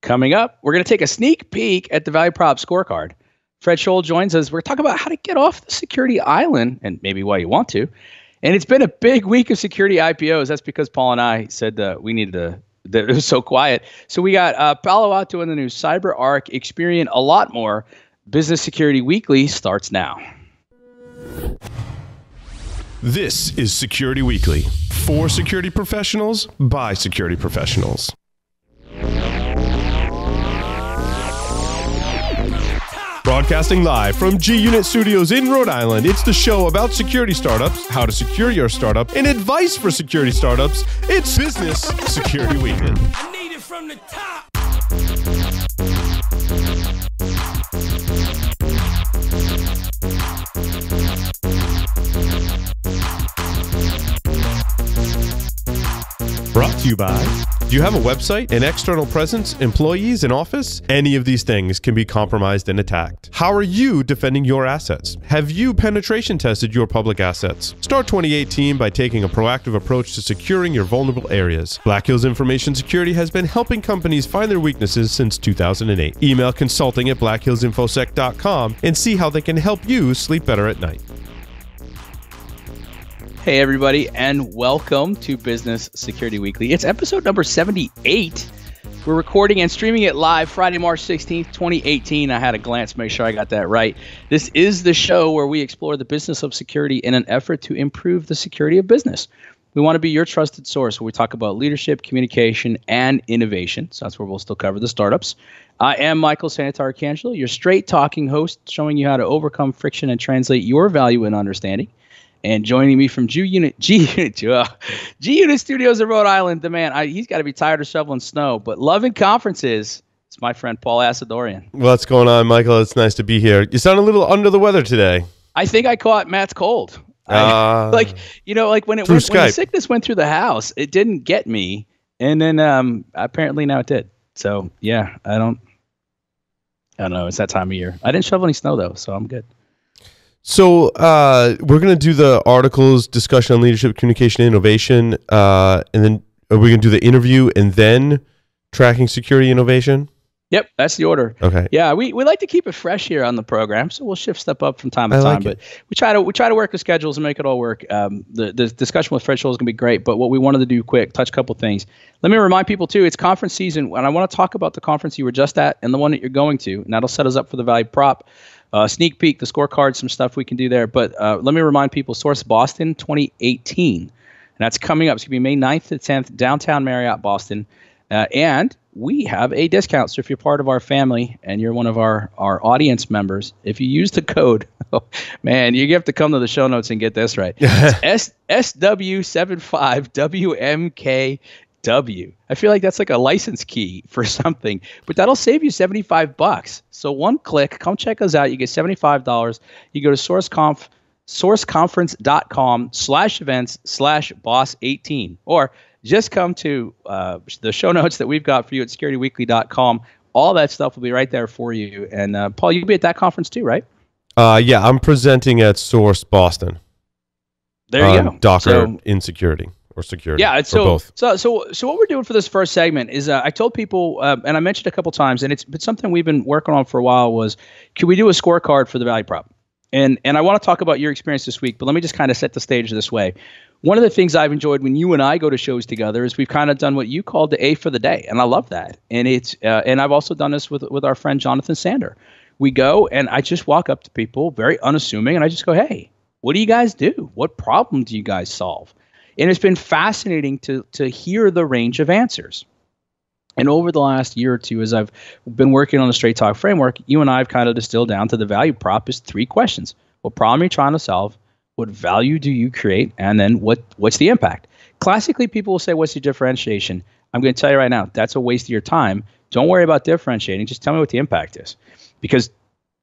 Coming up, we're going to take a sneak peek at the Value Prop scorecard. Fred Scholl joins us. We're talking about how to get off the security island and maybe why you want to. And it's been a big week of security IPOs. That's because Paul and I said we needed that it was so quiet. So we got Palo Alto in the news, CyberArk, Experian, a lot more. Business Security Weekly starts now. This is Security Weekly, for security professionals, by security professionals. Broadcasting live from G-Unit Studios in Rhode Island, it's the show about security startups, how to secure your startup, and advice for security startups. It's Business Security Weekly. I need it from the top. Brought to you by... Do you have a website, an external presence, employees, an office? Any of these things can be compromised and attacked. How are you defending your assets? Have you penetration tested your public assets? Start 2018 by taking a proactive approach to securing your vulnerable areas. Black Hills Information Security has been helping companies find their weaknesses since 2008. Email consulting at blackhillsinfosec.com and see how they can help you sleep better at night. Hey, everybody, and welcome to Business Security Weekly. It's episode number 78. We're recording and streaming it live Friday, March 16th, 2018. I had a glance, make sure I got that right. This is the show where we explore the business of security in an effort to improve the security of business. We want to be your trusted source where we talk about leadership, communication, and innovation. So that's where we'll still cover the startups. I am Michael Santarcangelo, your straight-talking host, showing you how to overcome friction and translate your value and understanding. And joining me from G-Unit Studios in Rhode Island, the man, he's got to be tired of shoveling snow, but loving conferences. It's my friend Paul Asadorian. What's going on, Michael? It's nice to be here. You sound a little under the weather today. I think I caught Matt's cold. When the sickness went through the house, it didn't get me, and then apparently now it did. So yeah, I don't know. It's that time of year. I didn't shovel any snow though, so I'm good. So we're going to do the articles, discussion on leadership, communication, innovation, and then are we going to do the interview and then tracking security innovation? Yep, that's the order. Okay. Yeah, we like to keep it fresh here on the program, so we'll shift stuff up from time to time. But we try to work the schedules and make it all work. The discussion with Fred Scholl is going to be great, but what we wanted to do quick, touch a couple things. Let me remind people too, it's conference season, and I want to talk about the conference you were just at and the one that you're going to, and that'll set us up for the Value Prop. Sneak peek, the scorecard, some stuff we can do there. But let me remind people, Source Boston 2018. And that's coming up. It's going to be May 9th to 10th, downtown Marriott, Boston. And we have a discount. So if you're part of our family and you're one of our audience members, if you use the code, oh, man, you have to come to the show notes and get this right. It's SW75WMK. I feel like that's like a license key for something, but that'll save you $75. So one click, come check us out. You get $75. You go to sourceconference.com/events/boss18, or just come to the show notes that we've got for you at securityweekly.com. All that stuff will be right there for you. And Paul, you'll be at that conference too, right? Yeah, I'm presenting at Source Boston. There you go. Docker in security. Or security. Yeah, both. So what we're doing for this first segment is I told people, and I mentioned a couple times, and it's been something we've been working on for a while, was can we do a scorecard for the Value Prop? And I want to talk about your experience this week, but let me just kind of set the stage this way. One of the things I've enjoyed when you and I go to shows together is we've kind of done what you called the A for the day, and I love that. And it's and I've also done this with our friend Jonathan Sander. We go, and I just walk up to people, very unassuming, and I just go, hey, what do you guys do? What problem do you guys solve? And it's been fascinating to hear the range of answers. And over the last year or two, as I've been working on the Straight Talk framework, you and I have kind of distilled down to the Value Prop is 3 questions. What problem are you trying to solve? What value do you create? And then what's the impact? Classically, people will say, what's the differentiation? I'm going to tell you right now, that's a waste of your time. Don't worry about differentiating. Just tell me what the impact is. Because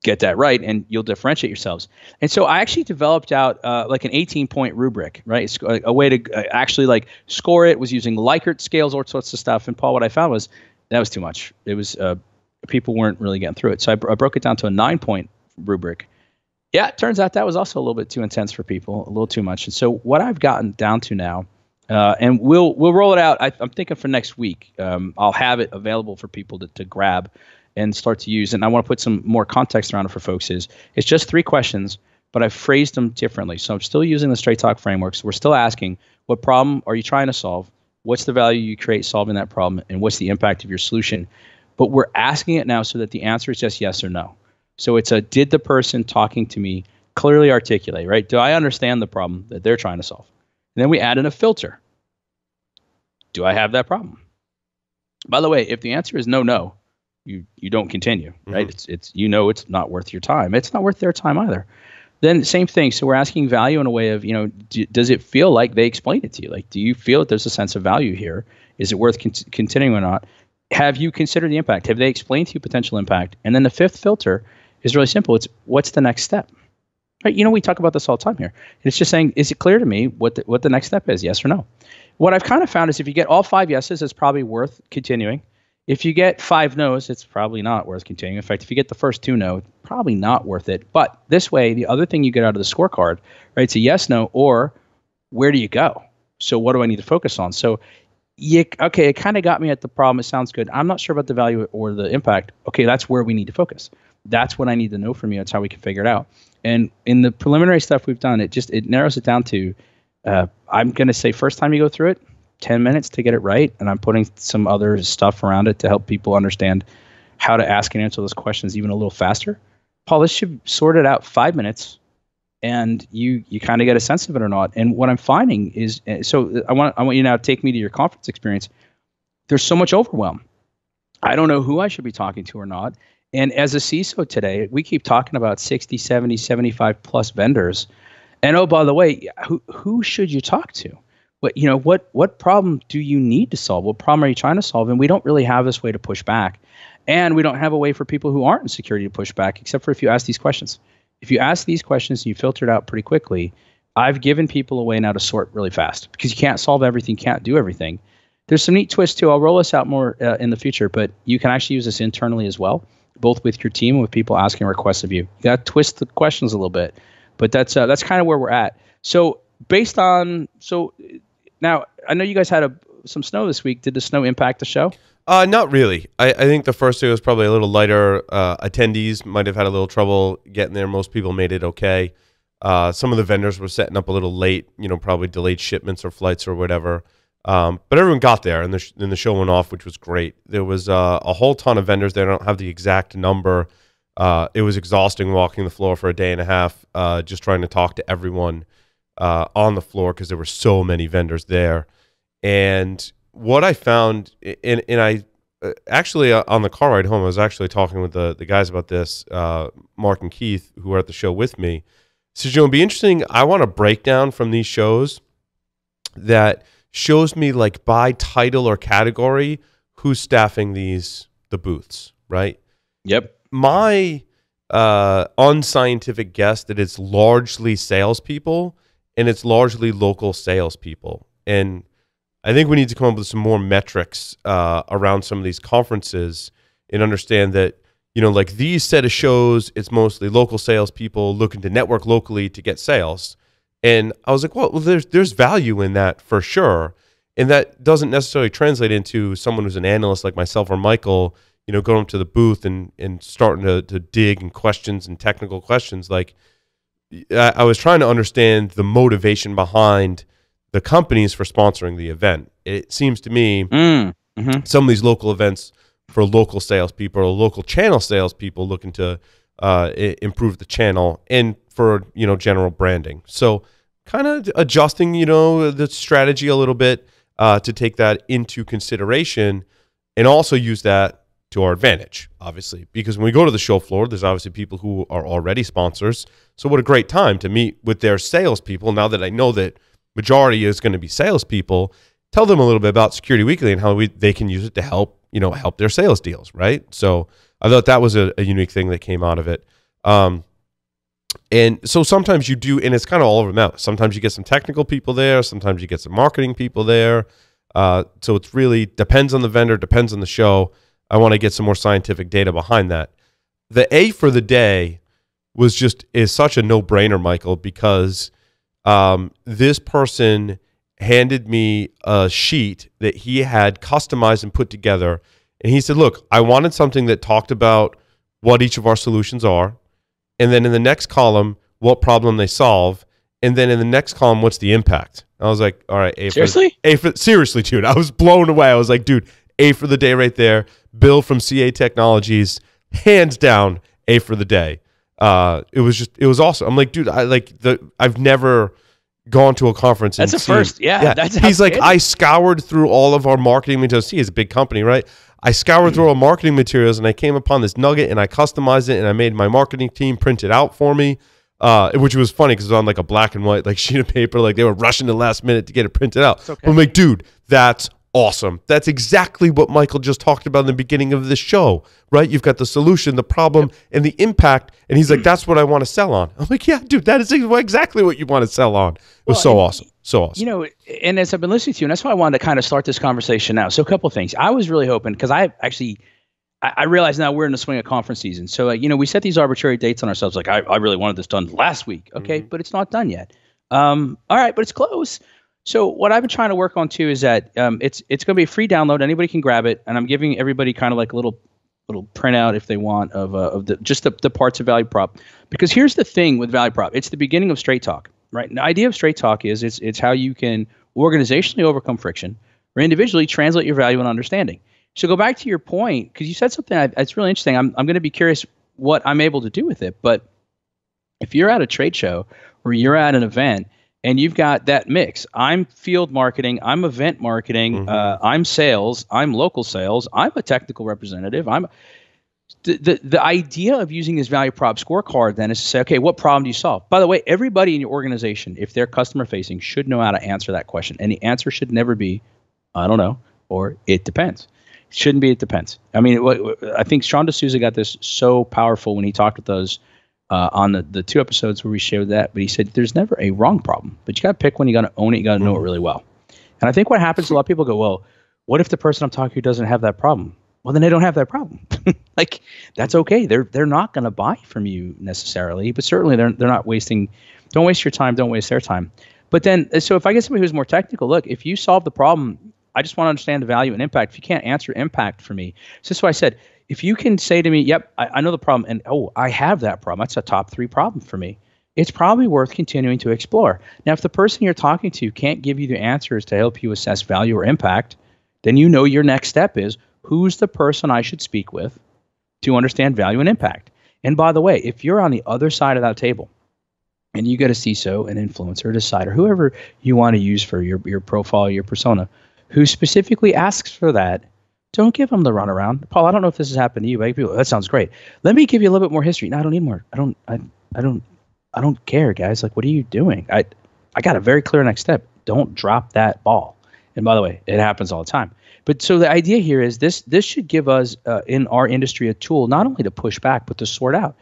get that right and you'll differentiate yourselves. And so I actually developed out like an 18-point rubric, right? It's a way to actually like score it, was using Likert scales, all sorts of stuff. And Paul, what I found was that was too much. It was people weren't really getting through it. So I broke it down to a 9-point rubric. Yeah, it turns out that was also a little bit too intense for people, a little too much. And so what I've gotten down to now And we'll roll it out. I'm thinking for next week. I'll have it available for people to grab and start to use. And I want to put some more context around it for folks. It's just 3 questions, but I've phrased them differently. So I'm still using the straight talk frameworks. We're still asking, what problem are you trying to solve? What's the value you create solving that problem? And what's the impact of your solution? But we're asking it now so that the answer is just yes or no. So it's did the person talking to me clearly articulate, right? Do I understand the problem that they're trying to solve? And then we add in a filter. Do I have that problem? By the way, if the answer is no, you don't continue, right? It's it's not worth your time. It's not worth their time either. Then same thing. So we're asking value in a way of, does it feel like they explained it to you? Like, do you feel that there's a sense of value here? Is it worth continuing or not? Have you considered the impact? Have they explained to you potential impact? And then the 5th filter is really simple. It's what's the next step? Right? We talk about this all the time here. It's just saying, is it clear to me what the next step is? Yes or no? What I've kind of found is if you get all 5 yeses, it's probably worth continuing. If you get 5 no's, it's probably not worth continuing. In fact, if you get the first 2 no, it's probably not worth it. But this way, the other thing you get out of the scorecard, right, it's a yes, no, or where do you go? So what do I need to focus on? So, okay, it kind of got me at the problem. It sounds good. I'm not sure about the value or the impact. Okay, that's where we need to focus. That's what I need to know from you. That's how we can figure it out. And in the preliminary stuff we've done, it narrows it down to, I'm going to say first time you go through it, 10 minutes to get it right. And I'm putting some other stuff around it to help people understand how to ask and answer those questions even a little faster. Paul, this should sort it out 5 minutes and you kind of get a sense of it or not. And what I'm finding is, so I want you now to take me to your conference experience. There's so much overwhelm. I don't know who I should be talking to or not. And as a CISO today, we keep talking about 60, 70, 75 plus vendors. And oh, by the way, who should you talk to? What problem do you need to solve? What problem are you trying to solve? And we don't really have this way to push back. And we don't have a way for people who aren't in security to push back, except for if you ask these questions. If you ask these questions and you filter it out pretty quickly, I've given people a way now to sort really fast because you can't solve everything, can't do everything. There's some neat twists too. I'll roll this out more in the future, but you can actually use this internally as well, both with your team and with people asking requests of you. You got to twist the questions a little bit, but that's kind of where we're at. So now I know you guys had some snow this week. Did the snow impact the show? Not really. I think the first day was probably a little lighter. Attendees might have had a little trouble getting there. Most people made it okay. Some of the vendors were setting up a little late, probably delayed shipments or flights or whatever. But everyone got there, and the show went off, which was great. There was a whole ton of vendors there. I don't have the exact number. It was exhausting walking the floor for a day and a half, just trying to talk to everyone on the floor because there were so many vendors there. And what I found, and I actually on the car ride home, I was actually talking with the guys about this, Mark and Keith, who were at the show with me. So, it'd be interesting. I want a breakdown from these shows that shows me, like, by title or category, who's staffing the booths, right? Yep. My unscientific guess that it's largely salespeople and it's largely local salespeople. And I think we need to come up with some more metrics around some of these conferences and understand that, like these set of shows, it's mostly local salespeople looking to network locally to get sales. And I was like, well, there's value in that for sure. And that doesn't necessarily translate into someone who's an analyst like myself or Michael, going up to the booth and starting to dig in questions and technical questions. Like, I was trying to understand the motivation behind the companies for sponsoring the event. It seems to me some of these local events for local salespeople or local channel salespeople looking to improve the channel and for, general branding. So kind of adjusting, the strategy a little bit to take that into consideration and also use that to our advantage, obviously, because when we go to the show floor, there's obviously people who are already sponsors. So what a great time to meet with their salespeople. Now that I know that majority is going to be salespeople, tell them a little bit about Security Weekly and how they can use it to help their sales deals, right? So I thought that was a unique thing that came out of it. And so sometimes you do, and it's kind of all over the map. Sometimes you get some technical people there. Sometimes you get some marketing people there. So it's really depends on the vendor, depends on the show. I want to get some more scientific data behind that. The A for the day is such a no-brainer, Michael, because this person handed me a sheet that he had customized and put together. And he said, look, I wanted something that talked about what each of our solutions are. And then in the next column, what problem they solve. And then in the next column, what's the impact? I was like, all right, Seriously? Seriously, dude. I was blown away. I was like, dude, A for the day right there. Bill from CA Technologies, hands down, A for the day. It was awesome. I'm like, dude, I've never gone to a conference. That's a first. Yeah. That's he's like, I scoured through all of our marketing materials. He is a big company, right? I scoured through our marketing materials and I came upon this nugget and I customized it and I made my marketing team print it out for me, which was funny because it was on like a black and white like sheet of paper. Like they were rushing the last minute to get it printed out. It's okay. I'm like, dude, that's awesome. That's exactly what Michael just talked about in the beginning of this show, right? You've got the solution, the problem, and the impact. And he's like, that's what I want to sell on. I'm like, yeah, dude, that is exactly what you want to sell on. It was so awesome. So awesome. You know, and as I've been listening to you, and that's why I wanted to kind of start this conversation now. So a couple of things. I was really hoping, because I realize now we're in the swing of conference season. So, we set these arbitrary dates on ourselves. Like, I really wanted this done last week. Okay, but it's not done yet. All right, but it's close. So what I've been trying to work on too is that it's going to be a free download. Anybody can grab it, and I'm giving everybody kind of like a little printout if they want of the parts of Value Prop. Because here's the thing with Value Prop: it's the beginning of Straight Talk, right? And the idea of Straight Talk is it's how you can organizationally overcome friction or individually translate your value and understanding. So go back to your point, because you said something that's really interesting. I'm going to be curious what I'm able to do with it. But if you're at a trade show or you're at an event, and you've got that mix. I'm field marketing. I'm event marketing. I'm sales. I'm local sales. I'm a technical representative. The idea of using this value prop scorecard then is to say, okay, what problem do you solve? By the way, everybody in your organization, if they're customer facing, should know how to answer that question. And the answer should never be, I don't know, or it depends. It shouldn't be, it depends. I mean, I think Sean D'Souza got this so powerful when he talked with us on the 2 episodes where we shared that, but he said there's never a wrong problem, but you got to pick one. You got to own it. You got to know it really well. And I think what happens, a lot of people go, well, what if the person I'm talking to doesn't have that problem? Well, then they don't have that problem. Like, that's okay. They're not going to buy from you necessarily, but certainly they're not wasting. Don't waste your time. Don't waste their time. But then, so if I get somebody who's more technical, look, if you solve the problem, I just want to understand the value and impact. If you can't answer impact for me, so that's why I said, if you can say to me, yep, I know the problem, and I have that problem, that's a top 3 problem for me, it's probably worth continuing to explore. Now, if the person you're talking to can't give you the answers to help you assess value or impact, then you know your next step is, who's the person I should speak with to understand value and impact? And by the way, if you're on the other side of that table, and you get a CISO, an influencer, a decider, whoever you want to use for your profile, your persona, who specifically asks for that, don't give them the runaround. Paul, I don't know if this has happened to you, but people, that sounds great. Let me give you a little bit more history. No, I don't need more. I don't care, guys. Like, what are you doing? I got a very clear next step. Don't drop that ball. And by the way, it happens all the time. But so the idea here is this should give us in our industry a tool not only to push back, but to sort out.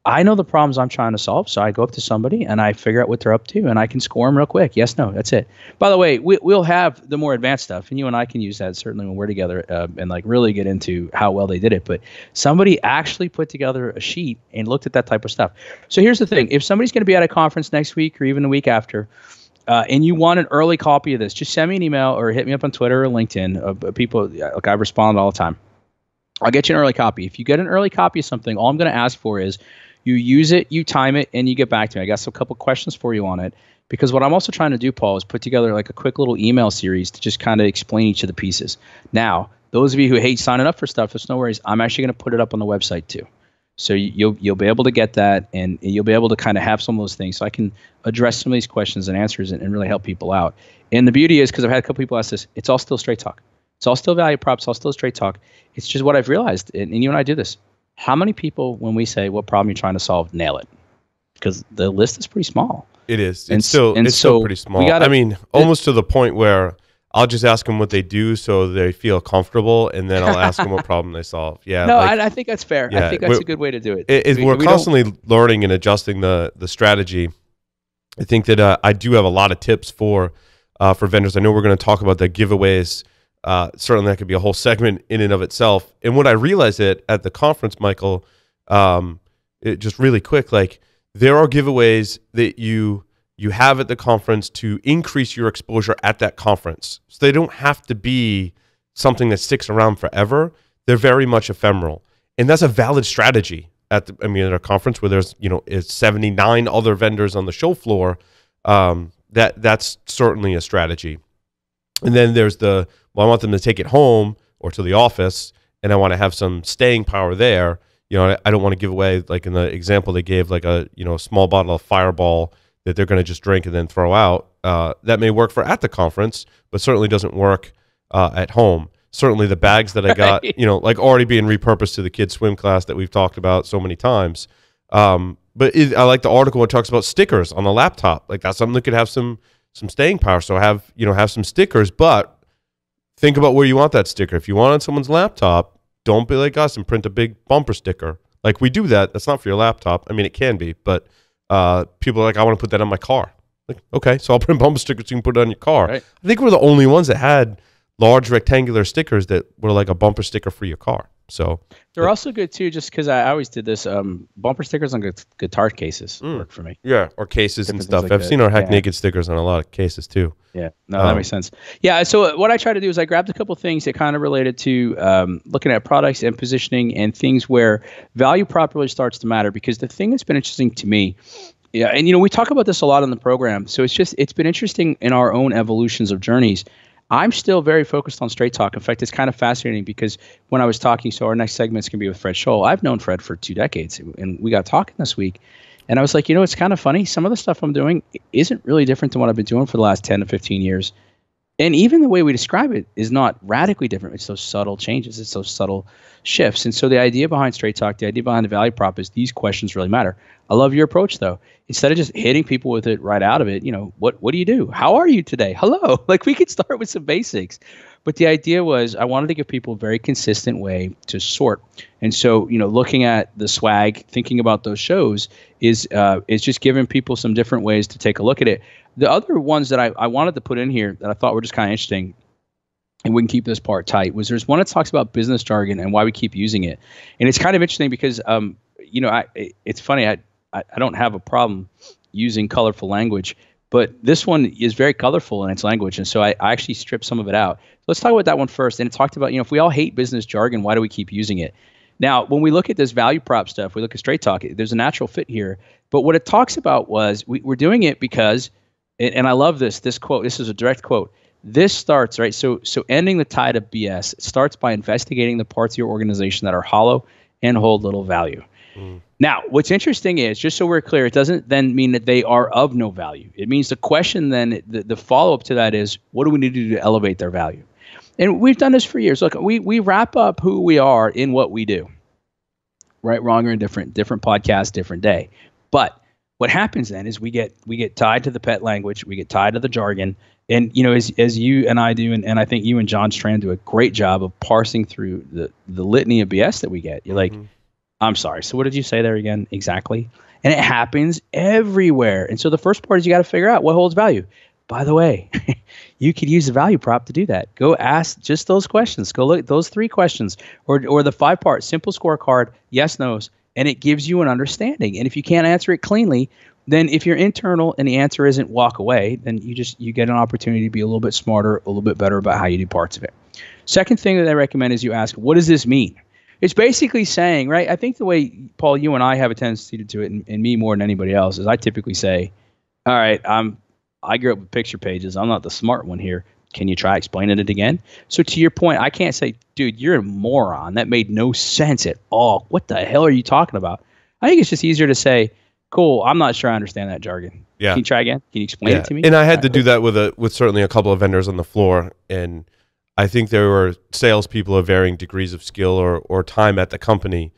I know the problems I'm trying to solve, so I go up to somebody and I figure out what they're up to, and I can score them real quick. Yes, no, that's it. By the way, we'll have the more advanced stuff, and you and I can use that certainly when we're together and like really get into how well they did it. But somebody actually put together a sheet and looked at that type of stuff. So here's the thing: if somebody's going to be at a conference next week or even the week after, and you want an early copy of this, just send me an email or hit me up on Twitter or LinkedIn. People, like, I respond all the time. I'll get you an early copy. If you get an early copy of something, all I'm going to ask for is you use it, you time it, and you get back to me. I got a couple questions for you on it, because what I'm also trying to do, Paul, is put together like a quick little email series to just kind of explain each of the pieces. Now, those of you who hate signing up for stuff, it's no worries. I'm actually going to put it up on the website too. So you'll be able to get that, and you'll be able to kind of have some of those things, so I can address some of these questions and answers and really help people out. And the beauty is, because I've had a couple people ask this, it's all still straight talk. It's all still value props, all still straight talk. It's just what I've realized, and you and I do this. How many people, when we say what problem you're trying to solve, nail it? Because the list is pretty small. It is. It's still pretty small. Almost to the point where I'll just ask them what they do so they feel comfortable, and then I'll ask them what problem they solve. Yeah. No, I think that's fair. Yeah, I think that's a good way to do it. We're constantly learning and adjusting the strategy. I think that I do have a lot of tips for vendors. I know we're going to talk about the giveaways. Certainly that could be a whole segment in and of itself. And when I realized it at the conference, Michael, it just really quick, like, there are giveaways that you you have at the conference to increase your exposure at that conference. So they don't have to be something that sticks around forever. They're very much ephemeral. And that's a valid strategy at a conference where there's, it's 79 other vendors on the show floor. That's certainly a strategy. And then there's I want them to take it home or to the office, and I want to have some staying power there. I don't want to give away, like in the example they gave, like a small bottle of Fireball that they're going to just drink and then throw out. That may work for at the conference, but certainly doesn't work at home. Certainly the bags that I got, like already being repurposed to the kids' swim class that we've talked about so many times. But I like the article that talks about stickers on the laptop. Like that's something that could have some staying power. So have some stickers, but think about where you want that sticker. If you want it on someone's laptop, don't be like us and print a big bumper sticker. Like we do that. That's not for your laptop. I mean, it can be, but people are like, I want to put that on my car. Like, okay, so I'll print bumper stickers so you can put it on your car. Right. I think we're the only ones that had large rectangular stickers that were like a bumper sticker for your car. So they're also good too, just because I always did this. Bumper stickers on guitar cases work for me. Yeah, or cases and stuff. Like I've seen our Hack Naked stickers on a lot of cases too. Yeah, no, that makes sense. Yeah, so what I try to do is I grabbed a couple things that kind of related to looking at products and positioning and things where value prop really starts to matter. Because the thing that's been interesting to me, and we talk about this a lot on the program, so it's been interesting in our own evolutions of journeys. I'm still very focused on straight talk. In fact, it's kind of fascinating because when I was talking, so our next segment is going to be with Fred Scholl. I've known Fred for 2 decades, and we got talking this week. And I was like, it's kind of funny. Some of the stuff I'm doing isn't really different than what I've been doing for the last 10 to 15 years. And even the way we describe it is not radically different. It's those subtle changes. It's those subtle shifts. And so the idea behind straight talk, the idea behind the value prop is these questions really matter. I love your approach, though. Instead of just hitting people with it right out of it, what do you do? How are you today? Hello. Like we could start with some basics. But the idea was I wanted to give people a very consistent way to sort. And so, looking at the swag, thinking about those shows is just giving people some different ways to take a look at it. The other ones that I wanted to put in here that I thought were just kind of interesting, and we can keep this part tight, was there's one that talks about business jargon and why we keep using it. And it's kind of interesting because, it's funny. I don't have a problem using colorful language, but this one is very colorful in its language. And so I actually stripped some of it out. Let's talk about that one first. And it talked about, if we all hate business jargon, why do we keep using it? Now, when we look at this value prop stuff, we look at straight talk, there's a natural fit here. But what it talks about was we're doing it because, and I love this quote, this is a direct quote. This starts, right? So ending the tide of BS starts by investigating the parts of your organization that are hollow and hold little value. Now, what's interesting is, just so we're clear, it doesn't then mean that they are of no value. It means the question then, the follow-up to that is, what do we need to do to elevate their value? And we've done this for years. Look, we wrap up who we are in what we do. Right, wrong, or indifferent, different podcast, different day. But what happens then is we get tied to the pet language, we get tied to the jargon. And, as you and I do, and I think you and John Strand do a great job of parsing through the litany of BS that we get. You're like, I'm sorry. So what did you say there again? Exactly. And it happens everywhere. And so the first part is you got to figure out what holds value. By the way, you could use the value prop to do that. Go ask just those questions. Go look at those 3 questions or the 5-part simple scorecard, yes, no's, and it gives you an understanding. And if you can't answer it cleanly, then if you're internal and the answer isn't walk away, then you get an opportunity to be a little bit smarter, a little bit better about how you do parts of it. Second thing that I recommend is you ask, what does this mean? It's basically saying, right, I think the way, Paul, you and I have a tendency to do it, and me more than anybody else, is I typically say, all right, I grew up with picture pages. I'm not the smart one here. Can you try explaining it again? So to your point, I can't say, dude, you're a moron. That made no sense at all. What the hell are you talking about? I think it's just easier to say, cool, I'm not sure I understand that jargon. Yeah. Can you try again? Can you explain it to me? And I had to do that with certainly a couple of vendors on the floor, and I think there were salespeople of varying degrees of skill or time at the company,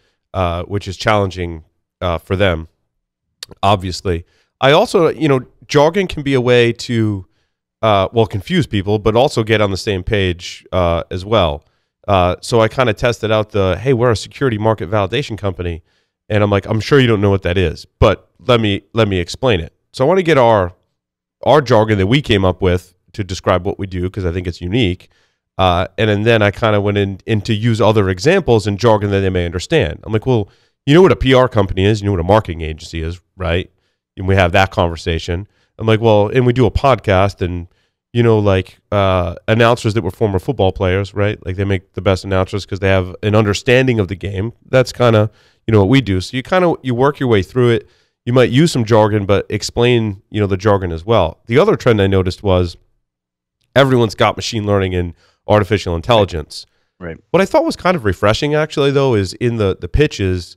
which is challenging for them, obviously. I also, jargon can be a way to, confuse people, but also get on the same page as well. So I kind of tested out hey, we're a security market validation company. And I'm like, I'm sure you don't know what that is, but let me explain it. So I want to get our jargon that we came up with to describe what we do, because I think it's unique. And then I kind of went in to use other examples and jargon that they may understand. I'm like, well, you know what a PR company is, you know what a marketing agency is, right? And we have that conversation. I'm like, well, and we do a podcast, and like announcers that were former football players, right? Like they make the best announcers because they have an understanding of the game. That's kind of what we do. So you work your way through it. You might use some jargon, but explain the jargon as well. The other trend I noticed was everyone's got machine learning and artificial intelligence. Right. What I thought was kind of refreshing, actually, though, is in the pitches,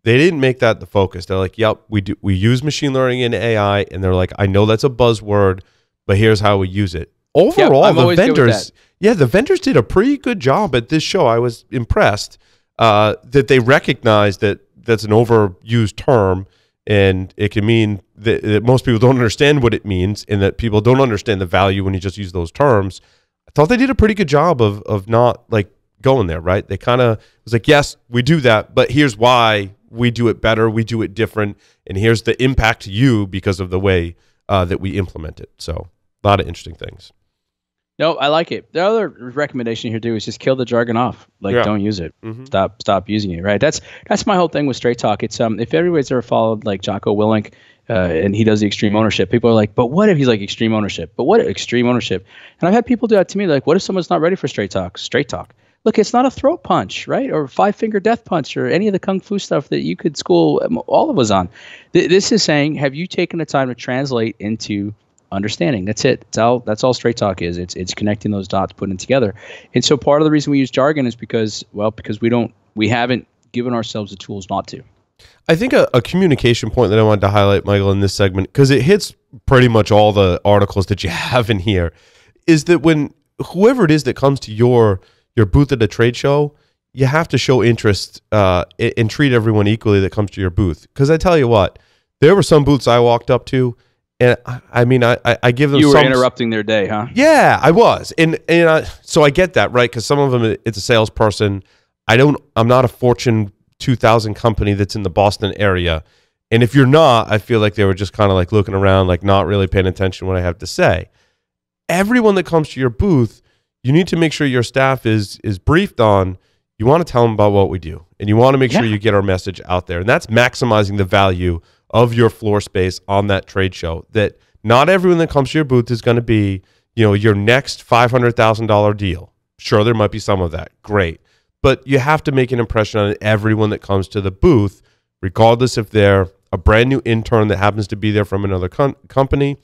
they didn't make that the focus. They're like, "Yep, we use machine learning and AI," and they're like, "I know that's a buzzword, but here's how we use it." Overall, the vendors did a pretty good job at this show. I was impressed that they recognized that that's an overused term, and it can mean that most people don't understand what it means, and that people don't understand the value when you just use those terms. I thought they did a pretty good job of not like going there, right? They kind of was like, yes, we do that, but here's why we do it better, we do it different, and here's the impact to you because of the way that we implement it. So a lot of interesting things. No, I like it. The other recommendation here too is just kill the jargon off. Like, don't use it. Mm-hmm. Stop using it. Right. That's my whole thing with Straight Talk. It's if everybody's ever followed like Jocko Willink, and he does the extreme ownership, people are like, but what if he's like extreme ownership? But what extreme ownership? And I've had people do that to me. Like, what if someone's not ready for Straight Talk? Straight Talk. Look, it's not a throat punch, right? Or 5-finger death punch, or any of the kung fu stuff that you could school all of us on. This is saying, have you taken the time to translate into understanding? That's it. That's all Straight Talk is. It's connecting those dots, putting it together. And so part of the reason we use jargon is because we haven't given ourselves the tools not to. I think a communication point that I wanted to highlight, Michael, in this segment, because it hits pretty much all the articles that you have in here, is that when whoever it is that comes to your booth at a trade show, you have to show interest and treat everyone equally that comes to your booth. Because I tell you what, there were some booths I walked up to, and I mean, I give them. You were interrupting their day, huh? Yeah, I was, and so I get that, right? Because some of them, it's a salesperson. I'm not a Fortune 2000 company that's in the Boston area, and if you're not, I feel like they were just kind of like looking around, like not really paying attention to what I have to say. Everyone that comes to your booth, you need to make sure your staff is briefed on. You want to tell them about what we do, and you want to make sure you get our message out there, and that's maximizing the value of your floor space on that trade show. That not everyone that comes to your booth is going to be, your next $500,000 deal. Sure, there might be some of that. Great. But you have to make an impression on everyone that comes to the booth, regardless if they're a brand new intern that happens to be there from another company,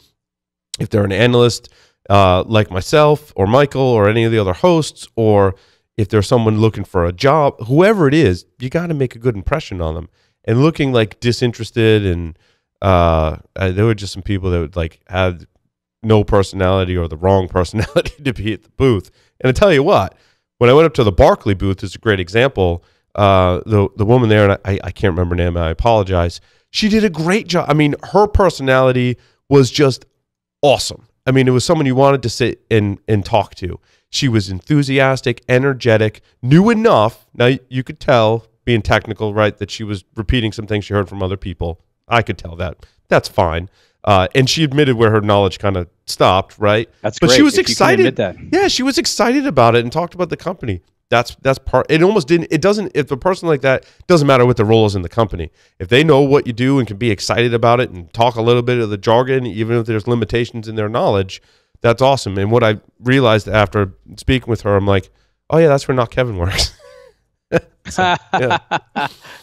if they're an analyst like myself or Michael or any of the other hosts, or if there's someone looking for a job, whoever it is, you got to make a good impression on them. And looking like disinterested, and there were just some people that would like had no personality or the wrong personality to be at the booth. And I tell you what, when I went up to the Barclay booth, is a great example. The woman there, and I can't remember her name, I apologize. She did a great job. I mean, her personality was just awesome. I mean, it was someone you wanted to sit and talk to. She was enthusiastic, energetic, knew enough. Now, you could tell, being technical, right, that she was repeating some things she heard from other people. I could tell that. That's fine. And she admitted where her knowledge kind of stopped, right? That's but great. She was if excited. You can admit that. Yeah, she was excited about it and talked about the company. That's part. It almost didn't. It doesn't. If a person like that, doesn't matter what the role is in the company. If they know what you do and can be excited about it and talk a little bit of the jargon, even if there's limitations in their knowledge, that's awesome. And what I realized after speaking with her, I'm like, oh yeah, that's where Not Kevin works. So, yeah.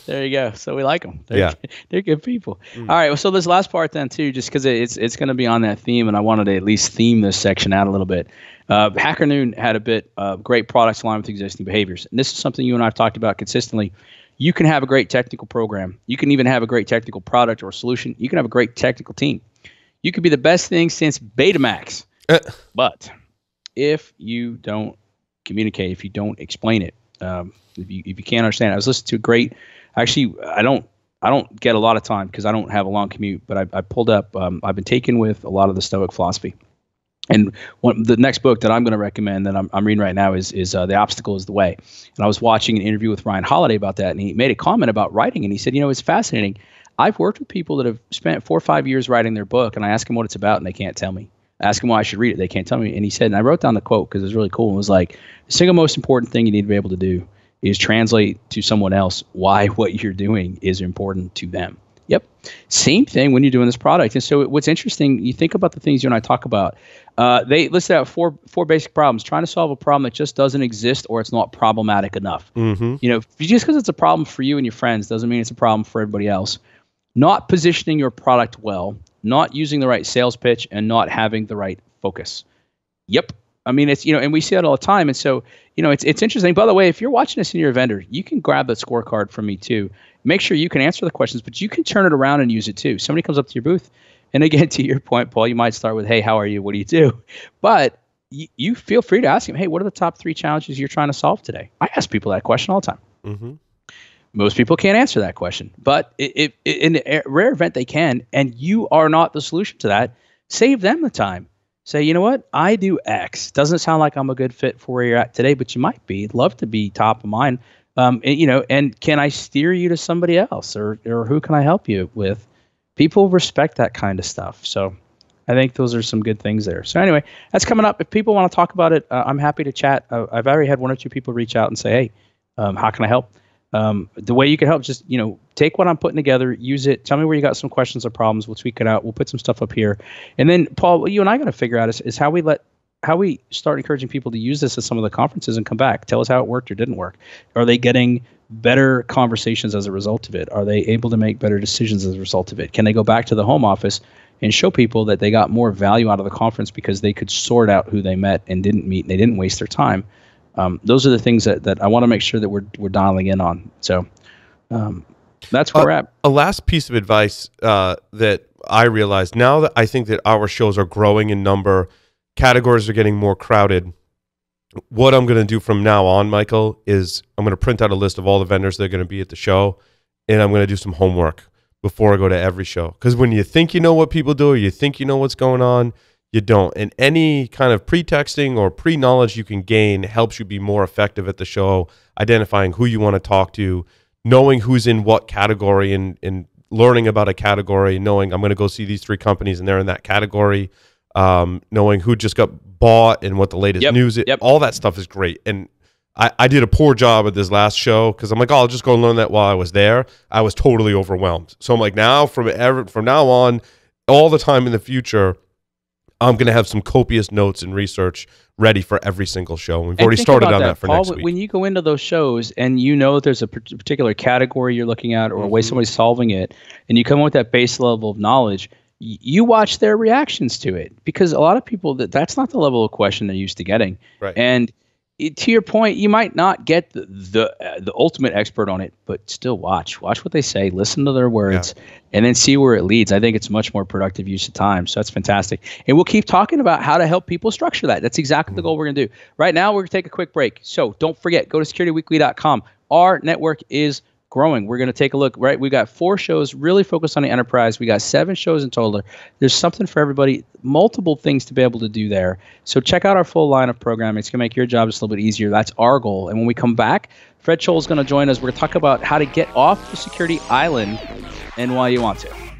There you go. So we like them. They're good people. All right. Well, so this last part then too, just because it's going to be on that theme, and I wanted to at least theme this section out a little bit. Hacker Noon had a bit of great products aligned with existing behaviors, and this is something you and I have talked about consistently. You can have a great technical program. You can even have a great technical product or solution. You can have a great technical team. You could be the best thing since Betamax, but if you don't communicate, if you don't explain it. If you can't understand it. I was listening to a great, actually, I don't get a lot of time because I don't have a long commute, but I pulled up, I've been taken with a lot of the Stoic philosophy. And the next book that I'm going to recommend that I'm reading right now is The Obstacle is the Way. And I was watching an interview with Ryan Holiday about that, and he made a comment about writing, and he said, it's fascinating. I've worked with people that have spent 4 or 5 years writing their book, and I ask them what it's about, and they can't tell me. I ask them why I should read it. They can't tell me. And he said, and I wrote down the quote because it was really cool. It was like, the single most important thing you need to be able to do is translate to someone else why what you're doing is important to them. Yep. Same thing when you're doing this product. And so what's interesting, you think about the things you and I talk about. They listed out four basic problems. Trying to solve a problem that just doesn't exist or it's not problematic enough. Mm-hmm. You know, just because it's a problem for you and your friends doesn't mean it's a problem for everybody else. Not positioning your product well, not using the right sales pitch, and not having the right focus. Yep. I mean, it's, you know, and we see that all the time. And so, you know, it's interesting. By the way, if you're watching this and you're a vendor, you can grab that scorecard from me too. Make sure you can answer the questions, but you can turn it around and use it too. Somebody comes up to your booth, and again, to your point, Paul, you might start with, hey, how are you? What do you do? But you feel free to ask him, hey, what are the top 3 challenges you're trying to solve today? I ask people that question all the time. Mm-hmm. Most people can't answer that question, but in a rare event they can, and you are not the solution to that, save them the time. Say, you know what? I do X. Doesn't sound like I'm a good fit for where you're at today, but you might be. Love to be top of mind. You know, and can I steer you to somebody else, or who can I help you with? People respect that kind of stuff. So I think those are some good things there. So anyway, that's coming up. If people want to talk about it, I'm happy to chat. I've already had 1 or 2 people reach out and say, hey, how can I help? The way you can help, just, you know, take what I'm putting together, use it. Tell me where you got some questions or problems. We'll tweak it out. We'll put some stuff up here. And then, Paul, what you and I got to figure out is how we start encouraging people to use this at some of the conferences and come back. Tell us how it worked or didn't work. Are they getting better conversations as a result of it? Are they able to make better decisions as a result of it? Can they go back to the home office and show people that they got more value out of the conference because they could sort out who they met and didn't meet, and they didn't waste their time? Those are the things that I want to make sure that we're dialing in on. So that's where we're at. A last piece of advice that I realized now that I think that our shows are growing in number, categories are getting more crowded. What I'm going to do from now on, Michael, is I'm going to print out a list of all the vendors that are going to be at the show, and I'm going to do some homework before I go to every show. Because when you think you know what people do, or you think you know what's going on, you don't. And any kind of pretexting or pre-knowledge you can gain helps you be more effective at the show, identifying who you want to talk to, knowing who's in what category, and learning about a category, knowing I'm going to go see these 3 companies and they're in that category, knowing who just got bought and what the latest news is. All that stuff is great. And I did a poor job at this last show because I'm like, oh, I'll just go and learn that while I was there. I was totally overwhelmed. So I'm like, now from now on, all the time in the future, I'm going to have some copious notes and research ready for every single show. We've already started on that for Paul, next week. When you go into those shows and you know that there's a particular category you're looking at or a way somebody's solving it, and you come with that base level of knowledge, you watch their reactions to it, because a lot of people, that's not the level of question they're used to getting. Right. And to your point, you might not get the ultimate expert on it, but still watch what they say, listen to their words, and then see where it leads. I think it's much more productive use of time. So that's fantastic. And we'll keep talking about how to help people structure that. That's exactly the goal we're going to do. Right now, we're going to take a quick break. So don't forget, go to securityweekly.com. Our network is growing. We're going to take a look, right? We got 4 shows really focused on the enterprise. We got 7 shows in total. There's something for everybody, multiple things to be able to do there. So check out our full line of programming. It's going to make your job just a little bit easier. That's our goal. And when we come back, Fred Scholl is going to join us. We're going to talk about how to get off the security island and why you want to.